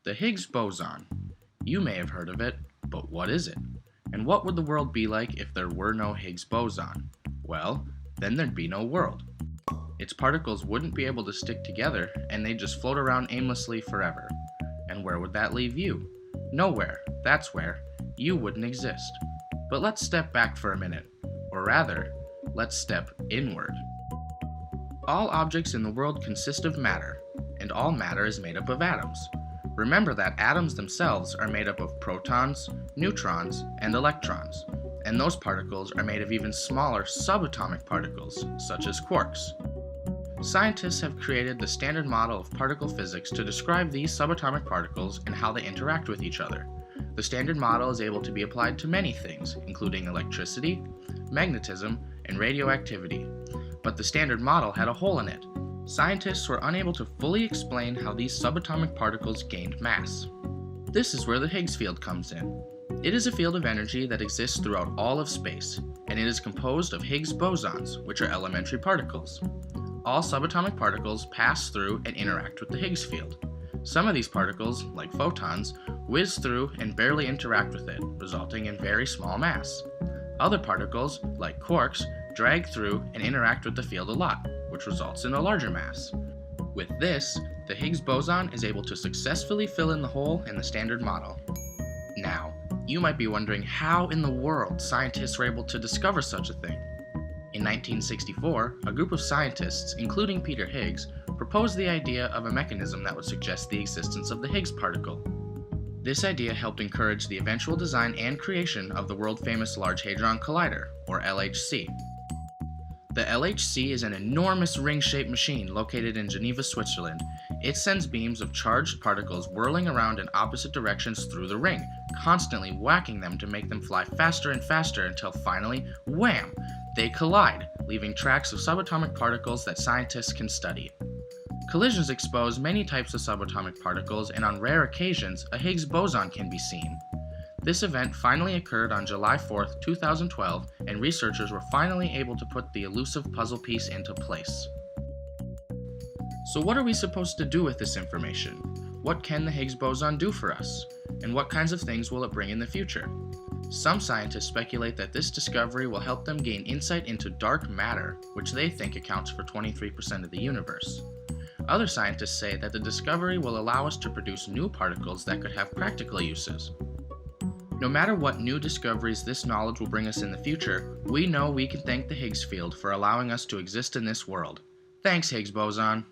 The Higgs boson. You may have heard of it, but what is it? And what would the world be like if there were no Higgs boson? Well, then there'd be no world. Its particles wouldn't be able to stick together, and they'd just float around aimlessly forever. And where would that leave you? Nowhere. That's where. You wouldn't exist. But let's step back for a minute. Or rather, let's step inward. All objects in the world consist of matter, and all matter is made up of atoms. Remember that atoms themselves are made up of protons, neutrons, and electrons, and those particles are made of even smaller subatomic particles, such as quarks. Scientists have created the standard model of particle physics to describe these subatomic particles and how they interact with each other. The standard model is able to be applied to many things, including electricity, magnetism, and radioactivity. But the standard model had a hole in it. Scientists were unable to fully explain how these subatomic particles gained mass. This is where the Higgs field comes in. It is a field of energy that exists throughout all of space, and it is composed of Higgs bosons, which are elementary particles. All subatomic particles pass through and interact with the Higgs field. Some of these particles, like photons, whiz through and barely interact with it, resulting in very small mass. Other particles, like quarks, drag through and interact with the field a lot, which results in a larger mass. With this, the Higgs boson is able to successfully fill in the hole in the standard model. Now, you might be wondering how in the world scientists were able to discover such a thing. In 1964, a group of scientists, including Peter Higgs, proposed the idea of a mechanism that would suggest the existence of the Higgs particle. This idea helped encourage the eventual design and creation of the world-famous Large Hadron Collider, or LHC. The LHC is an enormous ring-shaped machine located in Geneva, Switzerland. It sends beams of charged particles whirling around in opposite directions through the ring, constantly whacking them to make them fly faster and faster until finally, wham! They collide, leaving tracks of subatomic particles that scientists can study. Collisions expose many types of subatomic particles, and on rare occasions, a Higgs boson can be seen. This event finally occurred on July 4, 2012, and researchers were finally able to put the elusive puzzle piece into place. So what are we supposed to do with this information? What can the Higgs boson do for us? And what kinds of things will it bring in the future? Some scientists speculate that this discovery will help them gain insight into dark matter, which they think accounts for 23% of the universe. Other scientists say that the discovery will allow us to produce new particles that could have practical uses. No matter what new discoveries this knowledge will bring us in the future, we know we can thank the Higgs field for allowing us to exist in this world. Thanks, Higgs boson!